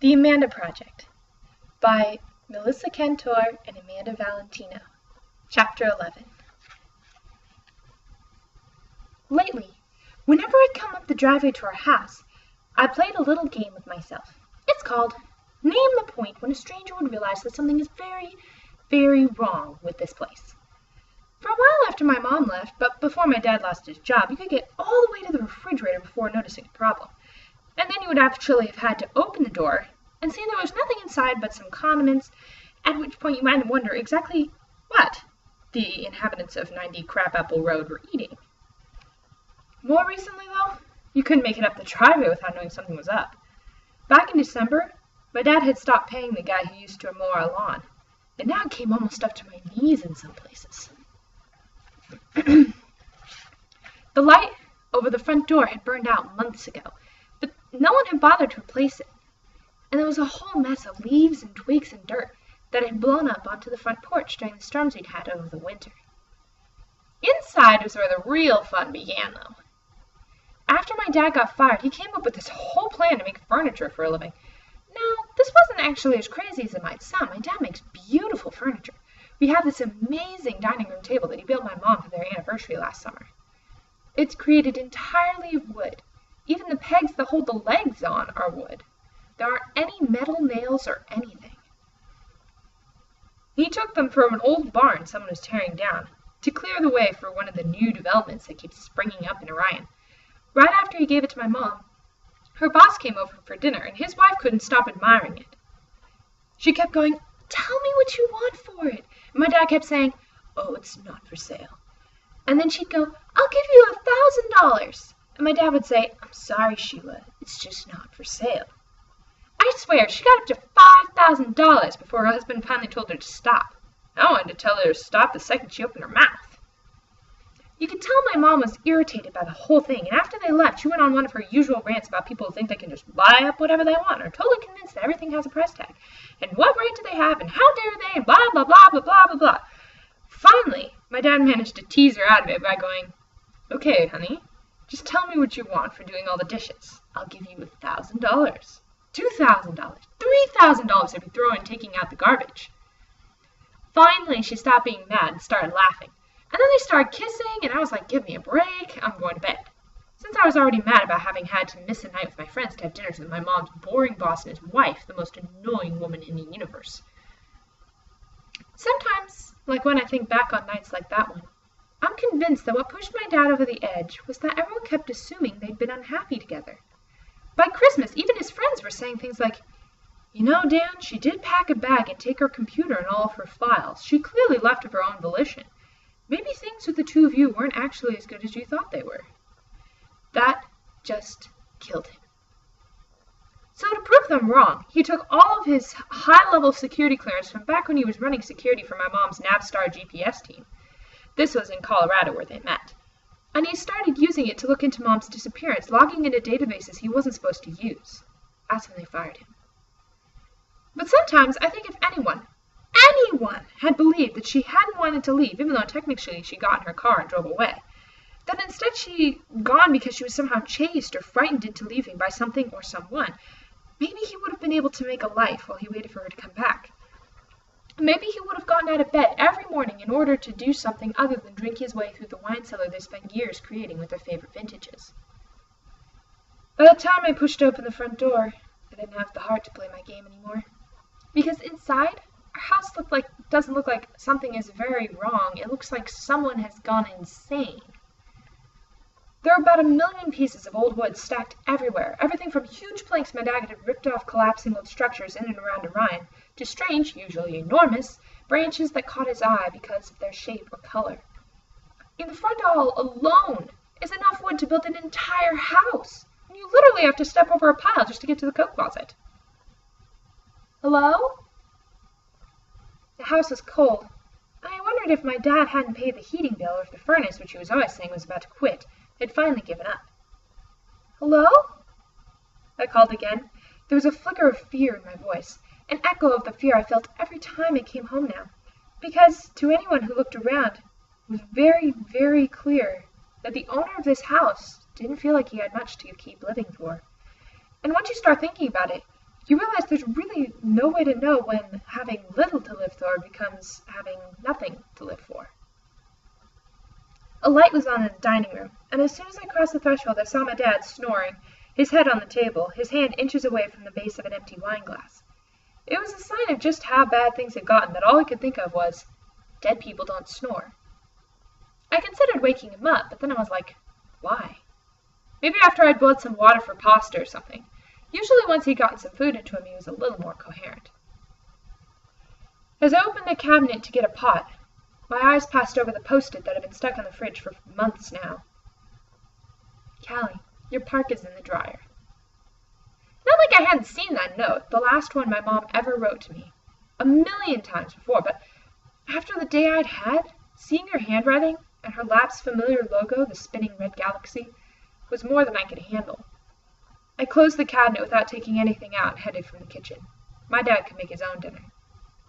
The Amanda Project by Melissa Kantor and Amanda Valentino. Chapter 11. Lately, whenever I come up the driveway to our house, I played a little game with myself. It's called Name the Point When a Stranger Would Realize that Something is very, very wrong with this place. For a while after my mom left, but before my dad lost his job, you could get all the way to the refrigerator before noticing a problem. And then you would actually have had to open the door and see there was nothing inside but some condiments, at which point you might wonder exactly what the inhabitants of 90 Crabapple Road were eating. More recently, though, you couldn't make it up the driveway without knowing something was up. Back in December, my dad had stopped paying the guy who used to mow our lawn, and now it came almost up to my knees in some places. The light over the front door had burned out months ago, but no one had bothered to replace it, and there was a whole mess of leaves and twigs and dirt that had blown up onto the front porch during the storms we'd had over the winter. Inside was where the real fun began, though. After my dad got fired, he came up with this whole plan to make furniture for a living. Now, this wasn't actually as crazy as it might sound. My dad makes beautiful furniture. We have this amazing dining room table that he built my mom for their anniversary last summer. It's created entirely of wood. Even the pegs that hold the legs on are wood. There aren't any metal nails or anything. He took them from an old barn someone was tearing down to clear the way for one of the new developments that keeps springing up in Orion. Right after he gave it to my mom, her boss came over for dinner, and his wife couldn't stop admiring it. She kept going, "Tell me what you want for it." And my dad kept saying, "Oh, it's not for sale." And then she'd go, "I'll give you $1,000. And my dad would say, "I'm sorry, Sheila, it's just not for sale." I swear, she got up to $5,000 before her husband finally told her to stop. I wanted to tell her to stop the second she opened her mouth. You could tell my mom was irritated by the whole thing, and after they left, she went on one of her usual rants about people who think they can just buy up whatever they want, and are totally convinced that everything has a price tag, and what right do they have, and how dare they, and blah, blah, blah, blah, blah, blah, blah. Finally, my dad managed to tease her out of it by going, "Okay, honey, just tell me what you want for doing all the dishes. I'll give you $1,000, $2,000, $3,000 if you throw in taking out the garbage." Finally, she stopped being mad and started laughing. And then they started kissing, and I was like, "Give me a break, I'm going to bed." Since I was already mad about having had to miss a night with my friends to have dinners with my mom's boring boss and his wife, the most annoying woman in the universe. Sometimes, like when I think back on nights like that one, I'm convinced that what pushed my dad over the edge was that everyone kept assuming they'd been unhappy together. By Christmas, even his friends were saying things like, "You know, Dan, she did pack a bag and take her computer and all of her files. She clearly left of her own volition. Maybe things with the two of you weren't actually as good as you thought they were." That just killed him. So to prove them wrong, he took all of his high-level security clearance from back when he was running security for my mom's Navstar GPS team. This was in Colorado where they met. And he started using it to look into Mom's disappearance, logging into databases he wasn't supposed to use. That's when they fired him. But sometimes I think if anyone had believed that she hadn't wanted to leave, even though technically she got in her car and drove away, that instead she'd gone because she was somehow chased or frightened into leaving by something or someone, maybe he would have been able to make a life while he waited for her to come back. Maybe he would have gotten out of bed every morning in order to do something other than drink his way through the wine cellar they spent years creating with their favorite vintages. By the time I pushed open the front door, I didn't have the heart to play my game anymore. Because inside, our house doesn't look like something is very wrong. It looks like someone has gone insane. There are about 1,000,000 pieces of old wood stacked everywhere, everything from huge planks my dad had ripped off collapsing old structures in and around Orion, to strange, usually enormous, branches that caught his eye because of their shape or color. In the front hall alone is enough wood to build an entire house, and you literally have to step over a pile just to get to the coat closet. "Hello?" The house was cold, and I wondered if my dad hadn't paid the heating bill or if the furnace, which he was always saying was about to quit, had finally given up. "Hello?" I called again. There was a flicker of fear in my voice, an echo of the fear I felt every time I came home now, because to anyone who looked around, it was very, very clear that the owner of this house didn't feel like he had much to keep living for. And once you start thinking about it, You realize there's really no way to know when having little to live for becomes having nothing to live for. A light was on in the dining room, and as soon as I crossed the threshold I saw my dad snoring, his head on the table, his hand inches away from the base of an empty wine glass. It was a sign of just how bad things had gotten that all I could think of was, dead people don't snore. I considered waking him up, but then I was like, why? Maybe after I'd boiled some water for pasta or something. Usually once he'd gotten some food into him, he was a little more coherent. As I opened the cabinet to get a pot, my eyes passed over the post-it that had been stuck on the fridge for months now. Callie, your park is in the dryer. Not like I hadn't seen that note, the last one my mom ever wrote to me. A million times before, but after the day I'd had, seeing her handwriting and her lab's familiar logo, the spinning red galaxy, was more than I could handle. I closed the cabinet without taking anything out and headed for the kitchen. My dad could make his own dinner.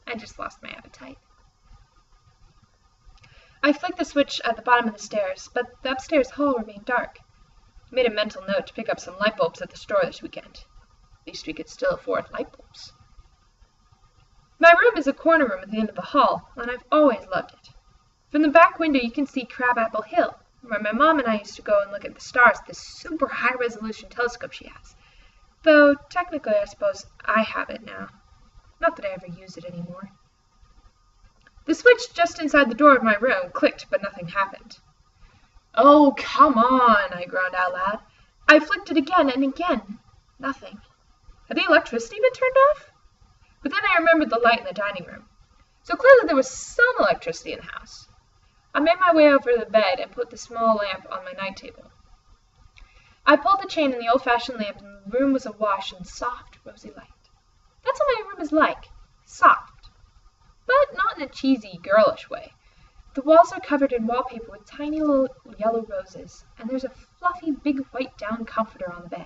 I just lost my appetite. I flicked the switch at the bottom of the stairs, but the upstairs hall remained dark. I made a mental note to pick up some light bulbs at the store this weekend. At least we could still afford light bulbs. My room is a corner room at the end of the hall, and I've always loved it. From the back window you can see Crabapple Hill, where my mom and I used to go and look at the stars with this super high-resolution telescope she has. Though, technically, I suppose I have it now. Not that I ever use it anymore. The switch just inside the door of my room clicked, but nothing happened. Oh, come on, I groaned out loud. I flicked it again and again. Nothing. Had the electricity been turned off? But then I remembered the light in the dining room. So clearly there was some electricity in the house. I made my way over to the bed and put the small lamp on my night table. I pulled the chain in the old-fashioned lamp, and the room was awash in soft, rosy light. That's what my room is like. Soft. But not in a cheesy, girlish way. The walls are covered in wallpaper with tiny little yellow roses, and there's a fluffy big white down comforter on the bed.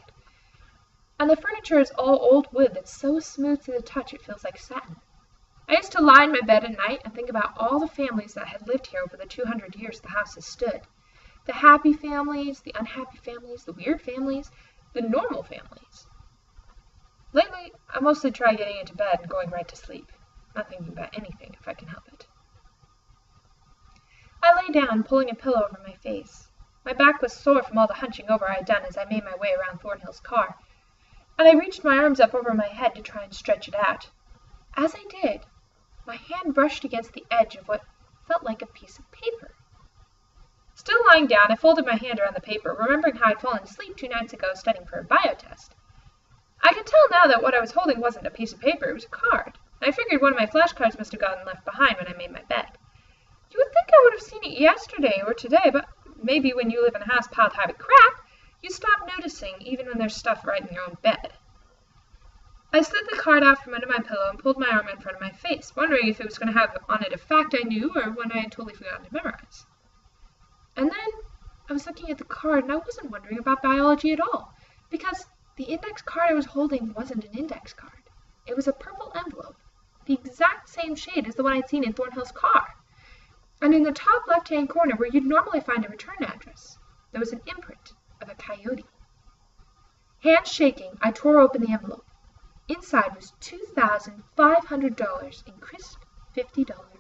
And the furniture is all old wood that's so smooth to the touch it feels like satin. I used to lie in my bed at night and think about all the families that had lived here over the 200 years the house has stood. The happy families, the unhappy families, the weird families, the normal families. Lately, I mostly try getting into bed and going right to sleep, not thinking about anything if I can help it. I lay down, pulling a pillow over my face. My back was sore from all the hunching over I had done as I made my way around Thornhill's car, and I reached my arms up over my head to try and stretch it out. As I did, my hand brushed against the edge of what felt like a piece of paper. Still lying down, I folded my hand around the paper, remembering how I'd fallen asleep 2 nights ago studying for a bio test. I could tell now that what I was holding wasn't a piece of paper, it was a card. I figured one of my flashcards must have gotten left behind when I made my bed. You would think I would have seen it yesterday or today, but maybe when you live in a house piled high with crap, you stop noticing even when there's stuff right in your own bed. I slid the card out from under my pillow and pulled my arm in front of my face, wondering if it was going to have on it a fact I knew or one I had totally forgotten to memorize. And then I was looking at the card, and I wasn't wondering about biology at all, because the index card I was holding wasn't an index card. It was a purple envelope, the exact same shade as the one I'd seen in Thornhill's car. And in the top left-hand corner, where you'd normally find a return address, there was an imprint of a coyote. Hands shaking, I tore open the envelope. Inside was $2,500 in crisp $50